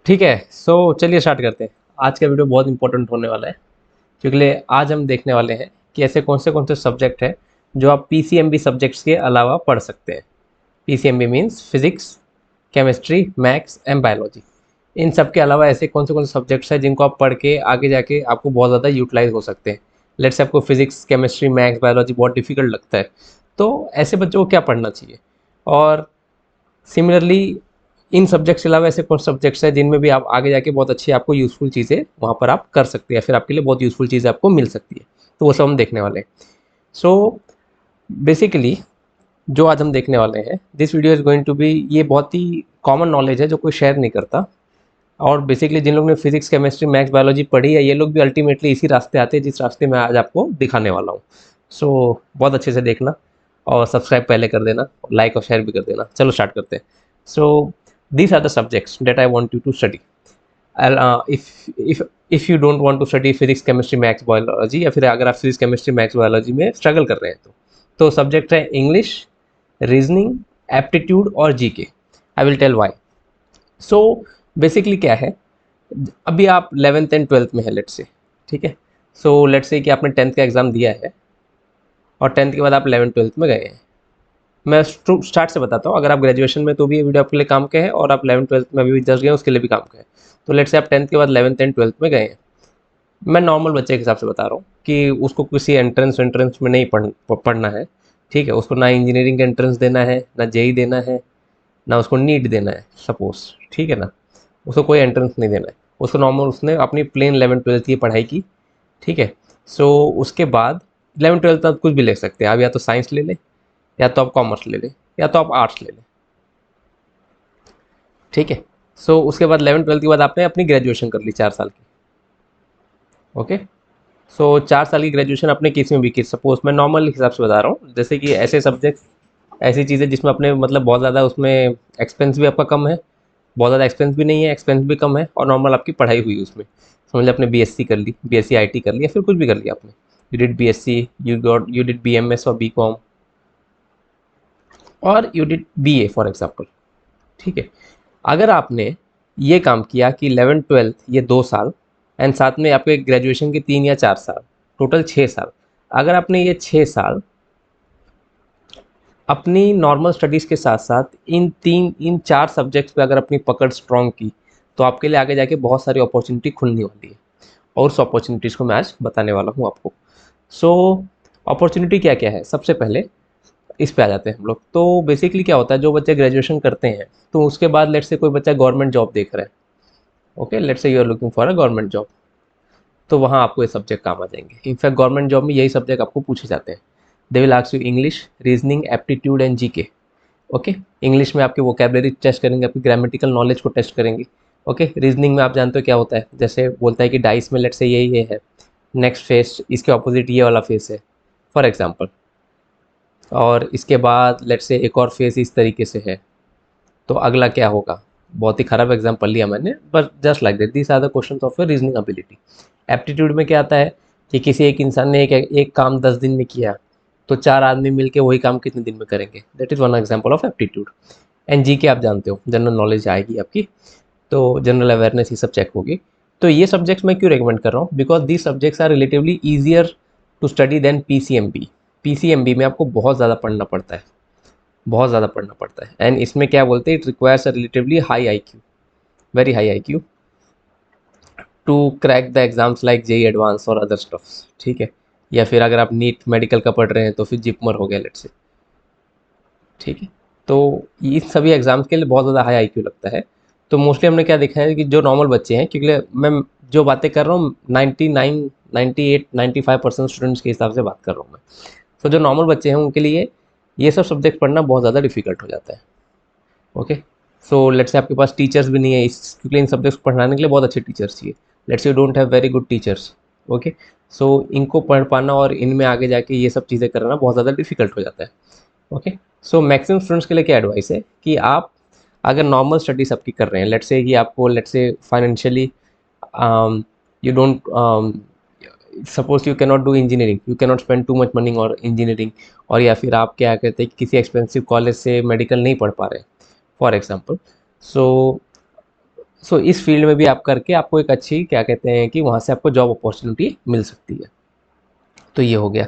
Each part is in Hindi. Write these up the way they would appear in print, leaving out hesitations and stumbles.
ठीक है। चलिए स्टार्ट करते हैं। आज का वीडियो बहुत इंपॉर्टेंट होने वाला है, क्योंकि आज हम देखने वाले हैं कि ऐसे कौन से सब्जेक्ट हैं जो आप पीसीएमबी सब्जेक्ट्स के अलावा पढ़ सकते हैं। PCMB means physics, chemistry, maths and biology. इन सब के अलावा ऐसे कौन से सब्जेक्ट्स हैं जिनको आप पढ़ के आगे जाके आपको बहुत ज़्यादा यूटिलाइज हो सकते हैं। लेट्स से आपको फिजिक्स, केमिस्ट्री, मैथ्स, बायोलॉजी बहुत डिफिकल्ट लगता है, तो ऐसे बच्चों को क्या पढ़ना चाहिए। और सिमिलरली इन सब्जेक्ट्स के अलावा ऐसे कौन सब्जेक्ट्स हैं जिनमें भी आप आगे जाके बहुत अच्छी आपको यूज़फुल चीज़ें वहाँ पर आप कर सकते हैं, या फिर आपके लिए बहुत यूज़फुल चीज़ें आपको मिल सकती है। तो वो सब हम देखने वाले हैं। सो बेसिकली जो आज हम देखने वाले हैं, this video is going to be, ये बहुत ही कॉमन नॉलेज है जो कोई शेयर नहीं करता। और बेसिकली जिन लोगों ने फिजिक्स, केमिस्ट्री, मैथ्स, बायोलॉजी पढ़ी है, ये लोग भी अल्टीमेटली इसी रास्ते आते हैं जिस रास्ते मैं आज आपको दिखाने वाला हूँ। बहुत अच्छे से देखना और सब्सक्राइब पहले कर देना, लाइक और शेयर भी कर देना। चलो स्टार्ट करते हैं। These are the subjects that I want you to study. If you don't want to study physics, chemistry, maths, biology, या फिर अगर आप फिजिक्स, केमिस्ट्री, मैथ्स, बायोलॉजी में स्ट्रगल कर रहे हैं तो सब्जेक्ट है इंग्लिश, रीजनिंग, एप्टीट्यूड और GK. I will tell why. So basically क्या है, अभी आप 11th एंड 12th में है, लेट्स से, ठीक है। लेट्स से कि आपने 10th का एग्ज़ाम दिया है और 10th के बाद आप 11th 12th में गए हैं। मैं स्टार्ट से बताता हूँ, अगर आप ग्रेजुएशन में तो भी ये वीडियो आपके लिए काम का है, और आप 11th 12th में अभी जस्ट गए उसके लिए भी काम का है। तो लेट्स से आप 10th के बाद 11th एंड 12th में गए हैं। मैं नॉर्मल बच्चे के हिसाब से बता रहा हूँ कि उसको किसी एंट्रेंस में नहीं पढ़ना है, ठीक है। उसको ना इंजीनियरिंग का एंट्रेंस देना है, ना जेई देना है, ना उसको नीट देना है सपोज, ठीक है ना। उसको कोई एंट्रेंस नहीं देना है, उसको नॉर्मल उसने अपनी प्लेन 11th 12th की पढ़ाई की, ठीक है। उसके बाद 11th 12th आप कुछ भी ले सकते हैं। आप या तो साइंस ले लें, या तो आप कॉमर्स ले लें, या तो आप आर्ट्स ले लें, ठीक है। उसके बाद 11th 12th के बाद आपने अपनी ग्रेजुएशन कर ली 4 साल की, ओके। 4 साल की ग्रेजुएशन आपने किस में भी की, सपोज मैं नॉर्मल हिसाब से बता रहा हूँ, जैसे कि ऐसे सब्जेक्ट, ऐसी चीज़ें जिसमें अपने मतलब बहुत ज़्यादा उसमें एक्सपेंस भी आपका कम है, बहुत ज़्यादा एक्सपेंस भी नहीं है, एक्सपेंस भी कम है, और नॉर्मल आपकी पढ़ाई हुई उसमें। समझ लीजिए आपने बीएससी कर ली, बीएससी आईटी कर ली, या फिर कुछ भी कर लिया आपने। You did BSc, you did BMS और बीकॉम, और you did BA for example, ठीक है। अगर आपने ये काम किया कि 11th 12th ये 2 साल, एंड साथ में आपके ग्रेजुएशन के 3 या 4 साल, टोटल 6 साल, अगर आपने ये 6 साल अपनी नॉर्मल स्टडीज़ के साथ साथ इन 4 सब्जेक्ट्स पे अगर अपनी पकड़ स्ट्रॉन्ग की, तो आपके लिए आगे जाके बहुत सारी अपॉर्चुनिटी खुलने वाली है, और उस अपॉर्चुनिटीज़ को मैं आज बताने वाला हूँ आपको। सो अपॉर्चुनिटी क्या क्या है, सबसे पहले इस पे आ जाते हैं हम लोग। तो बेसिकली क्या होता है, जो बच्चे ग्रेजुएशन करते हैं तो उसके बाद लेट्स से कोई बच्चा गवर्नमेंट जॉब देख रहा है, okay, let's say you are looking for a government job, तो वहाँ आपको ये सब्जेक्ट काम आ जाएंगे। इनफैक्ट गवर्नमेंट जॉब में यही सब्जेक्ट आपको पूछे जाते हैं। दे will ask you English, reasoning, aptitude and GK, okay. English में आपके वोकेबलरी टेस्ट करेंगे, आपकी ग्रामेटिकल नॉलेज को टेस्ट करेंगे, ओके। रीजनिंग में आप जानते हो क्या होता है, जैसे बोलता है कि डाइस में लेट्स से ये है, नेक्स्ट फेस इसके ऑपोजिट ये वाला फेस है, फॉर एग्जाम्पल। और इसके बाद लेट्स से एक और फेस इस तरीके से है, तो अगला क्या होगा। बहुत ही खराब एग्जाम्पल लिया मैंने, but just like that these are the question of your reasoning ability. Aptitude में क्या आता है कि किसी एक इंसान ने एक काम 10 दिन में किया, तो 4 आदमी मिलके वही काम कितने दिन में करेंगे, that is one example of aptitude. And G K आप जानते हो, जनरल नॉलेज आएगी आपकी, तो जनरल अवेयरनेस ये सब चेक होगी। तो ये सब्जेक्ट्स मैं क्यों रिकमेंड कर रहा हूँ, because these subjects are relatively easier to study than PCMB. PCMB में आपको बहुत ज़्यादा पढ़ना पड़ता है, बहुत ज़्यादा पढ़ना पड़ता है। एंड इसमें क्या बोलते हैं, it requires a relatively high IQ, very high IQ to crack the exams like JEE advance और अदर स्टफ्स, ठीक है। या फिर अगर आप नीट मेडिकल का पढ़ रहे हैं तो फिर जिपमर हो गया लेट से, ठीक है। तो ये सभी एग्जाम्स के लिए बहुत ज़्यादा हाई आईक्यू लगता है। तो मोस्टली हमने क्या देखा है कि जो नॉर्मल बच्चे हैं, क्योंकि मैं जो बातें कर रहा हूँ 99, 98, 95% स्टूडेंट्स के हिसाब से बात कर रहा हूँ मैं। तो जो नॉर्मल बच्चे हैं उनके लिए ये सब सब्जेक्ट पढ़ना बहुत ज़्यादा डिफिकल्ट हो जाता है, ओके। लेट्स से आपके पास टीचर्स भी नहीं है इस, क्योंकि इन सब्जेक्ट्स को पढ़ाने के लिए बहुत अच्छे टीचर्स चाहिए। Let's you don't have very good teachers, okay. इनको पढ़ पाना और इनमें आगे जाके ये सब चीज़ें करना बहुत ज़्यादा डिफिकल्ट हो जाता है, ओके। मैक्सिमम स्टूडेंट्स के लिए क्या एडवाइस है कि आप अगर नॉर्मल स्टडीज आपकी कर रहे हैं, लेट्स से कि आपको let's say financially you don't suppose you can not do engineering, you can not spend too much money और इंजीनियरिंग, और या फिर आप क्या कहते हैं कि किसी एक्सपेंसिव कॉलेज से मेडिकल नहीं पढ़ पा रहे, फॉर एग्जाम्पल। सो सो इस फील्ड में भी आप करके आपको एक अच्छी क्या कहते हैं कि वहाँ से आपको जॉब अपॉर्चुनिटी मिल सकती है। तो ये हो गया।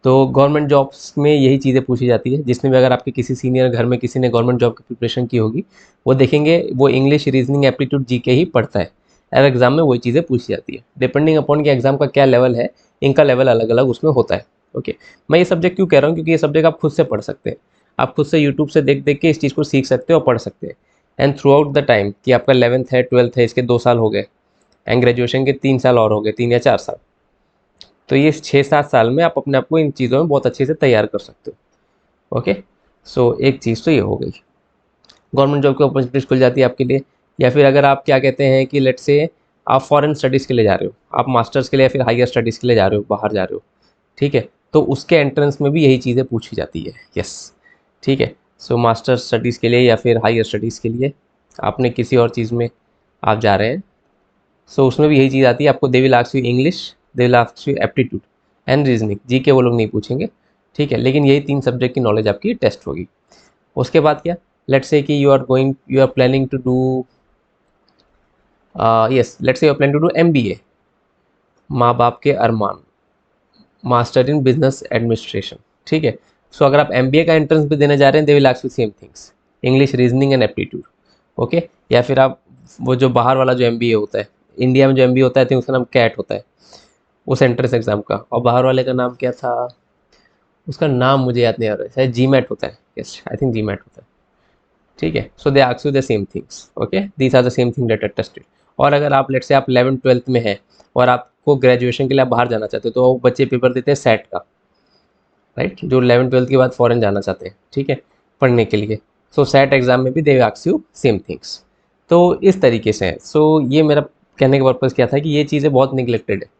तो गवर्नमेंट जॉब्स में यही चीज़ें पूछी जाती है। जिसने भी अगर आपके किसी सीनियर घर में किसी ने गवर्नमेंट जॉब की प्रिपरेशन की होगी, वो देखेंगे वो इंग्लिश, रीजनिंग, एप्टीट्यूड, जीके ही पढ़ता है, और एग्जाम में वही चीज़ें पूछी जाती है। डिपेंडिंग अपॉन कि एग्जाम का क्या लेवल है, इनका लेवल अलग अलग उसमें होता है। ओके, मैं ये सब्जेक्ट क्यों कह रहा हूँ, क्योंकि ये सब्जेक्ट आप खुद से पढ़ सकते हैं। आप खुद से यूट्यूब से देख देख के इस चीज़ को सीख सकते हो और पढ़ सकते हैं। And through out the time कि आपका 11th है, 12th है, इसके 2 साल हो गए, एंड ग्रेजुएशन के 3 साल और हो गए, 3 या 4 साल। तो ये 6-7 साल में आप अपने आप को इन चीज़ों में बहुत अच्छे से तैयार कर सकते हो। ओके, सो एक चीज़ तो ये हो गई, गवर्नमेंट जॉब की अपॉर्चुनिटीज खुल जाती है आपके लिए। या फिर अगर आप क्या कहते हैं कि लेट्स से आप फॉरेन स्टडीज़ के लिए जा रहे हो, आप मास्टर्स के लिए या फिर हायर स्टडीज़ के लिए जा रहे हो, बाहर जा रहे हो, ठीक है, तो उसके एंट्रेंस में भी यही चीज़ें पूछी जाती है। यस, ठीक है। सो मास्टर्स स्टडीज़ के लिए या फिर हायर स्टडीज़ के लिए आपने किसी और चीज़ में आप जा रहे हैं, सो उसमें भी यही चीज़ आती है आपको। They will ask you English, they will ask you aptitude and reasoning, G K वो लोग नहीं पूछेंगे, ठीक है, लेकिन यही 3 सब्जेक्ट की नॉलेज आपकी टेस्ट होगी। उसके बाद क्या, लेट्स से कि you are planning to do yes, let's say you are planning to do MBA, माँ बाप के अरमान, मास्टर इन बिजनेस एडमिनिस्ट्रेशन, ठीक है। सो अगर आप एमबीए का एंट्रेंस भी देने जा रहे हैं, दे will ask you same things, English, reasoning and aptitude. Okay, या फिर आप वो जो बाहर वाला जो एमबीए होता है, इंडिया में जो एमबीए होता है, आई थिंक उसका नाम कैट होता है, उस एंट्रेंस एग्जाम का, और बाहर वाले का नाम क्या था, उसका नाम मुझे याद नहीं आ रहा है, शायद जी मैट होता है। Yes, I think GMAT होता है, ठीक है। So they ask you the same things, okay, these are the same thing that are tested. और अगर आप लेट से आप 11th-12th में हैं और आपको ग्रेजुएशन के लिए आप बाहर जाना चाहते हो, तो वो बच्चे पेपर देते हैं सेट का, राइट, जो 11th-12th के बाद फॉरेन जाना चाहते हैं, ठीक है, पढ़ने के लिए। सो सेट एग्जाम में भी दे आस्क यू सेम थिंग्स। तो इस तरीके से है। सो ये मेरा कहने का पर्पज़ क्या था कि ये चीज़ें बहुत निगलेक्टेड है,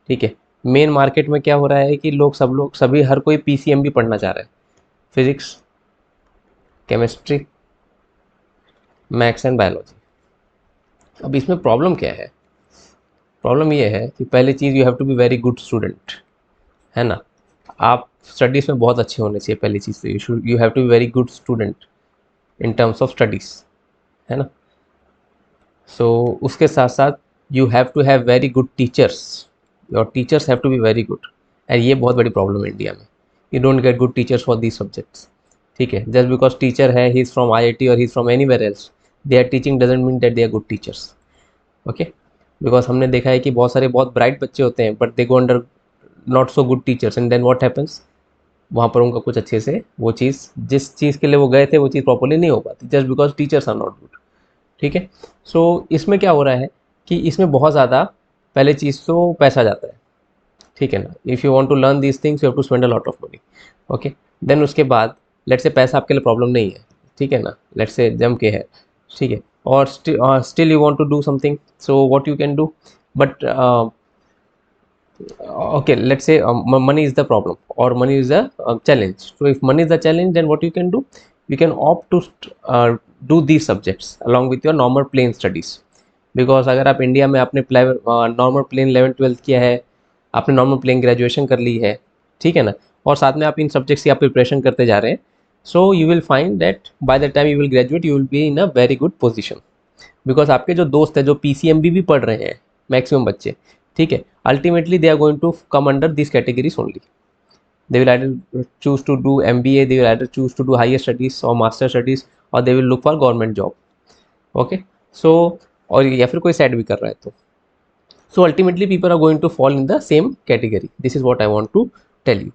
ठीक है। मेन मार्केट में क्या हो रहा है कि लोग सभी हर कोई पीसीएम भी पढ़ना चाह रहा है, physics, chemistry, maths and biology. अब इसमें प्रॉब्लम क्या है, प्रॉब्लम ये है कि पहली चीज़, you have to be very good student, है ना। आप स्टडीज़ में बहुत अच्छे होने चाहिए, पहली चीज़ तो you have to be very good student in terms of studies, है ना। सो उसके साथ साथ you have to have very good teachers, your teachers have to be very good. And ये बहुत बड़ी प्रॉब्लम है इंडिया में, you don't get good teachers for these subjects, ठीक है। जस्ट बिकॉज टीचर है, ही इज़ फ्रॉम आईआईटी और he is from anywhere else, they are teaching doesn't mean that they are good teachers. Okay, because हमने देखा है कि बहुत सारे बहुत ब्राइट बच्चे होते हैं, but they go under not so good teachers, and then what happens, वहाँ पर उनका कुछ अच्छे से वो चीज़, जिस चीज़ के लिए वो गए थे, वो चीज़ प्रॉपर्ली नहीं हो पाती, just because teachers are not good, ठीक है। सो इसमें क्या हो रहा है कि इसमें बहुत ज़्यादा पहले चीज़ तो पैसा जाता है, ठीक है ना। If you want to learn these things you have to spend a lot of money. Okay, then उसके बाद लेट्स से पैसा आपके लिए प्रॉब्लम नहीं है, ठीक है ना, लेट्स से जम के है, ठीक है, और still you want to do something, so what you can do, but okay, let's say money is the problem or money is a challenge. So if money is the challenge, then what you can do, you can opt to do these subjects along with your normal plain studies. Because अगर आप इंडिया में आपने नॉर्मल प्लेन 11th-12th किया है, आपने नॉर्मल प्लेन ग्रेजुएशन कर ली है, ठीक है ना, और साथ में आप इन सब्जेक्ट्स की आप प्रिपरेशन करते जा रहे हैं, so you will find that by the time you will graduate you will be in a very good position. Because आपके जो दोस्त है जो पीसीएमबी भी पढ़ रहे हैं, मैक्सिमम बच्चे, ठीक है, ultimately they are going to come under this categories only. They will either choose to do MBA, they will either choose to do higher studies or master studies, or they will look for government job. Okay, so और या फिर कोई साइड भी कर रहा है तो, so ultimately people are going to fall in the same category. This is what I want to tell you.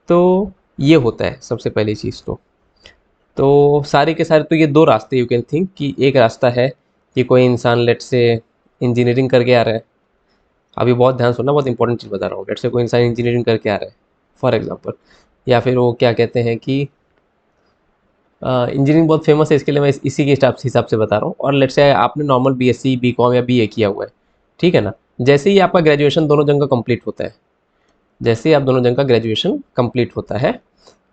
तो ये होता है सबसे पहली चीज़ तो सारे के सारे तो ये दो रास्ते यू कैन थिंक कि एक रास्ता है कि कोई इंसान लेट से इंजीनियरिंग करके आ रहा है। अभी बहुत ध्यान सुनना, बहुत इंपॉर्टेंट चीज़ बता रहा हूँ। लेट से कोई इंसान इंजीनियरिंग करके आ रहा है फॉर एग्जांपल, या फिर वो क्या कहते हैं कि इंजीनियरिंग बहुत फेमस है, इसके लिए मैं इसी के हिसाब से बता रहा हूँ। और लेट से आपने नॉर्मल बीएससी, बीकॉम या बीए किया हुआ है, ठीक है ना। जैसे ही आपका ग्रेजुएशन दोनों जन का कंप्लीट होता है, जैसे ही आप दोनों जन का ग्रेजुएशन कंप्लीट होता है,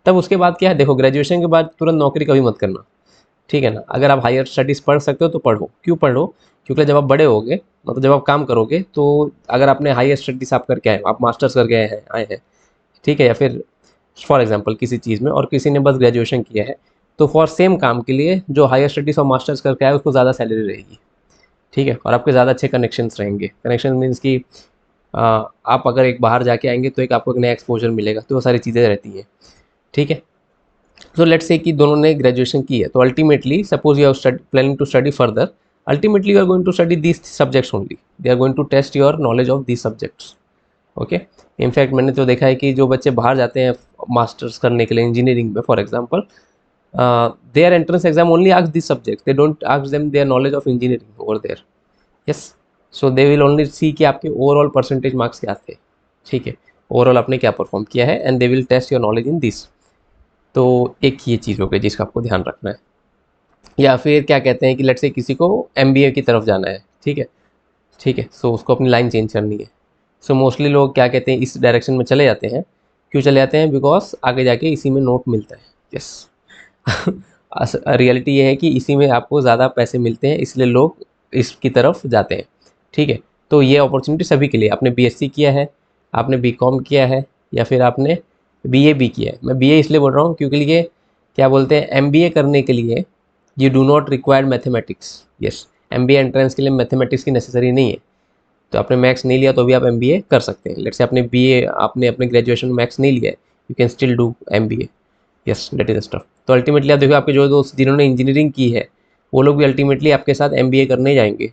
तब उसके बाद क्या है, देखो ग्रेजुएशन के बाद तुरंत नौकरी कभी मत करना, ठीक है ना। अगर आप हायर स्टडीज़ पढ़ सकते हो तो पढ़ो। क्यों पढ़ो, क्योंकि जब आप बड़े होगे, मतलब जब आप काम करोगे, तो अगर आपने हायर स्टडीज़ आप करके आए, आप मास्टर्स करके आए हैं, ठीक है, या फिर फॉर एग्जांपल किसी चीज़ में, और किसी ने बस ग्रेजुएशन किया है, तो फॉर सेम काम के लिए जो हायर स्टडीज़ और मास्टर्स करके आए उसको ज़्यादा सैलरी रहेगी, ठीक है, और आपके ज़्यादा अच्छे कनेक्शंस रहेंगे। कनेक्शन मीन्स कि आप अगर एक बाहर जाके आएंगे तो एक आपको एक नया एक्सपोजर मिलेगा, तो वो सारी चीज़ें रहती हैं। ठीक है, तो लेट्स से कि दोनों ने ग्रेजुएशन की है, तो ultimately suppose you are planning to study further, ultimately you are going to study these subjects only, they are going to test your knowledge of these subjects. Okay, in fact मैंने तो देखा है कि जो बच्चे बाहर जाते हैं मास्टर्स करने के लिए इंजीनियरिंग में for example, their entrance exam only asks these subjects, they don't ask them their knowledge of engineering over there. Yes, so they will only see कि आपके ओवरऑल परसेंटेज मार्क्स क्या थे। ठीक है, ओवरऑल आपने क्या परफॉर्म किया है, and they will test your knowledge in this. तो एक ये चीज़ हो गई जिसका आपको ध्यान रखना है। या फिर क्या कहते हैं कि लेट्स से किसी को MBA की तरफ जाना है, ठीक है, ठीक है, सो उसको अपनी लाइन चेंज करनी है। सो मोस्टली लोग क्या कहते हैं इस डायरेक्शन में चले जाते हैं। क्यों चले जाते हैं? बिकॉज आगे जाके इसी में नोट मिलता है। यस, रियलिटी ये है कि इसी में आपको ज़्यादा पैसे मिलते हैं, इसलिए लोग इसकी तरफ जाते हैं। ठीक है, तो ये अपॉर्चुनिटी सभी के लिए, आपने BSc किया है, आपने BCom किया है, या फिर आपने BA भी किया है। मैं BA इसलिए बोल रहा हूँ क्योंकि ये क्या बोलते हैं, MBA करने के लिए you do not require mathematics. Yes, MBA entrance के लिए मैथमेटिक्स की नेसेसरी नहीं है। तो आपने मैथ्स नहीं लिया तो भी आप MBA कर सकते हैं। लेट्स से आपने BA, आपने अपने ग्रेजुएशन में मैथ्स नहीं लिया है, you can still do MBA। Yes, that is stuff. तो अल्टीमेटली आप देखो, आपके जो दोस्त जिन्होंने इंजीनियरिंग की है वो लोग भी अल्टीमेटली आपके साथ MBA करने जाएंगे।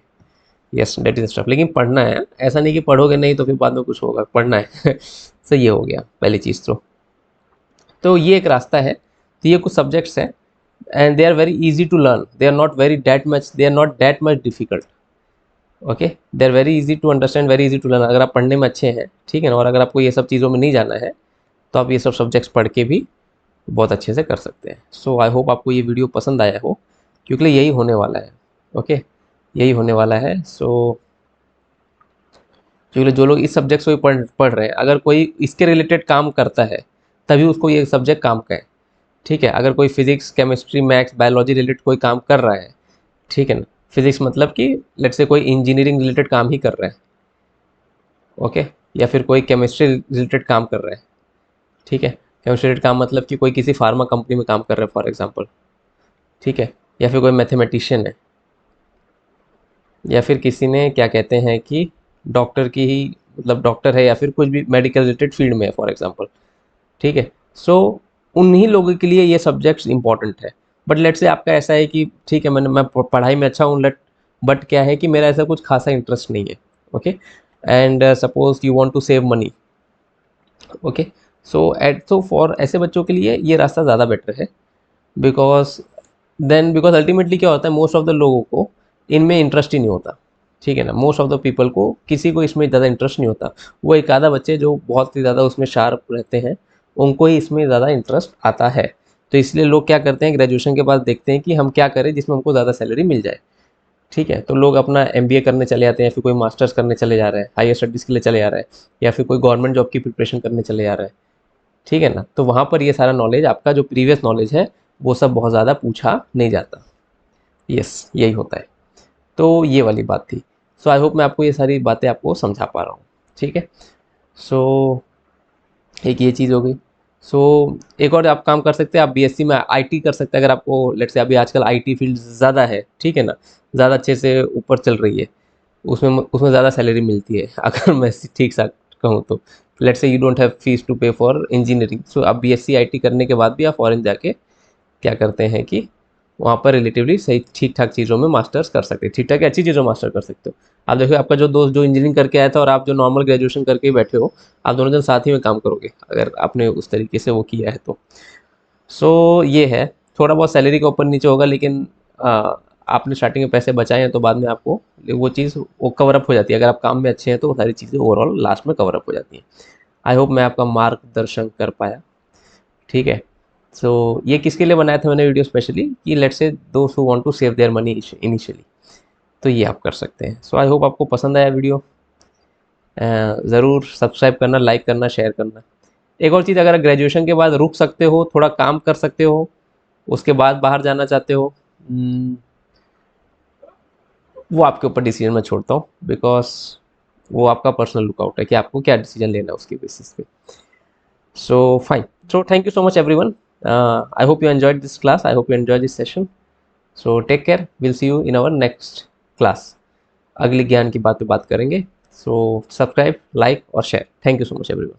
Yes, that is stuff. लेकिन पढ़ना है, ऐसा नहीं कि पढ़ोगे नहीं तो फिर बाद में कुछ होगा, पढ़ना है। सो ये हो गया पहली चीज़। तो ये एक रास्ता है। तो ये कुछ सब्जेक्ट्स हैं, and they are very easy to learn, they are not very that much, they are not that much difficult. Okay, they are very easy to understand, very easy to learn. अगर आप पढ़ने में अच्छे हैं, ठीक है ना, और अगर आपको ये सब चीज़ों में नहीं जाना है तो आप ये सब सब्जेक्ट्स पढ़ के भी बहुत अच्छे से कर सकते हैं। सो आई होप आपको ये वीडियो पसंद आया हो, क्योंकि यही होने वाला है। ओके, यही होने वाला है। सो क्योंकि जो लोग इस सब्जेक्ट्स को पढ़ पढ़ रहे हैं, अगर कोई इसके रिलेटेड काम करता है तभी उसको ये सब्जेक्ट काम का है। ठीक है, अगर कोई physics, chemistry, maths, biology related कोई काम कर रहा है, ठीक है ना, फिजिक्स मतलब कि लेट्स से कोई इंजीनियरिंग रिलेटेड काम ही कर रहा है, ओके, या फिर कोई केमिस्ट्री रिलेटेड काम कर रहा है, ठीक है, केमिस्ट्री रिलेटेड काम मतलब कि कोई किसी फार्मा कंपनी में काम कर रहा है फॉर एग्जांपल, ठीक है, या फिर कोई मैथमेटिशियन है, या फिर किसी ने क्या कहते हैं कि डॉक्टर की ही, मतलब डॉक्टर है, या फिर कुछ भी मेडिकल रिलेटेड फील्ड में है फॉर एग्जांपल, ठीक है। सो उन्हीं लोगों के लिए ये सब्जेक्ट्स इंपॉर्टेंट है। बट लेट से आपका ऐसा है कि ठीक है, मैं पढ़ाई में अच्छा हूँ, बट क्या है कि मेरा ऐसा कुछ खासा इंटरेस्ट नहीं है। Okay, and suppose you want to save money. Okay, so for ऐसे बच्चों के लिए ये रास्ता ज़्यादा बेटर है। बिकॉज बिकॉज अल्टीमेटली क्या होता है, मोस्ट ऑफ द लोगों को इनमें इंटरेस्ट ही नहीं होता। ठीक है ना, मोस्ट ऑफ द पीपल को, किसी को इसमें ज़्यादा इंटरेस्ट नहीं होता। वो एक आधा बच्चे जो बहुत ही ज़्यादा उसमें शार्प रहते हैं, उनको ही इसमें ज़्यादा इंटरेस्ट आता है। तो इसलिए लोग क्या करते हैं, ग्रेजुएशन के बाद देखते हैं कि हम क्या करें जिसमें हमको ज़्यादा सैलरी मिल जाए। ठीक है, तो लोग अपना MBA करने चले जाते हैं, या फिर कोई मास्टर्स करने चले जा रहे हैं, हायर स्टडीज़ के लिए चले जा रहे हैं, या फिर कोई गवर्नमेंट जॉब की प्रिपरेशन करने चले जा रहे हैं। ठीक है ना, तो वहाँ पर ये सारा नॉलेज, आपका जो प्रीवियस नॉलेज है, वो सब बहुत ज़्यादा पूछा नहीं जाता। यस, यही होता है। तो ये वाली बात थी। सो आई होप मैं आपको ये सारी बातें आपको समझा पा रहा हूँ। ठीक है, सो एक ये चीज़ हो गई। सो एक और आप काम कर सकते हैं, आप BSc में IT कर सकते हैं। अगर आपको लेट्स से अभी आजकल IT फील्ड ज़्यादा है, ठीक है ना, ज़्यादा अच्छे से ऊपर चल रही है, उसमें उसमें ज़्यादा सैलरी मिलती है। अगर मैं ठीक सा कहूँ तो let's say you don't have fees to pay for engineering, so आप BSc IT करने के बाद भी आप फॉरेन जाके क्या करते हैं कि वहाँ पर रिलेटिवली सही ठीक ठाक चीज़ों में मास्टर्स कर सकते हैं, ठीक ठाक अच्छी चीज़ों में मास्टर कर सकते हो। आप देखो, आपका जो दोस्त जो इंजीनियरिंग करके आया था और आप जो नॉर्मल ग्रेजुएशन करके बैठे हो, आप दोनों जन साथ ही में काम करोगे अगर आपने उस तरीके से वो किया है तो। सो ये है, थोड़ा बहुत सैलरी का ऊपर नीचे होगा, लेकिन आपने स्टार्टिंग में पैसे बचाए हैं तो बाद में आपको वो चीज़ वो कवर अप हो जाती है। अगर आप काम में अच्छे हैं तो वो सारी चीज़ें ओवरऑल लास्ट में कवर अप हो जाती हैं। आई होप मैं आपका मार्गदर्शन कर पाया। ठीक है, सो ये किसके लिए बनाया था मैंने वीडियो, स्पेशली कि लेट्स से दोस्त who want to save their money initially, तो ये आप कर सकते हैं। सो आई होप आपको पसंद आया वीडियो। ज़रूर सब्सक्राइब करना, लाइक करना, शेयर करना। एक और चीज़, अगर ग्रेजुएशन के बाद रुक सकते हो, थोड़ा काम कर सकते हो, उसके बाद बाहर जाना चाहते हो, वो आपके ऊपर डिसीजन मैं छोड़ता हूँ। बिकॉज वो आपका पर्सनल लुकआउट है कि आपको क्या डिसीजन लेना है उसके बेसिस पे। So fine. So thank you so much everyone. I hope you enjoyed this class. I hope you enjoyed this session. So take care. We'll see you in our next class. अगले ज्ञान की बात पे बात करेंगे। सो सब्सक्राइब, लाइक और share. Thank you so much everyone.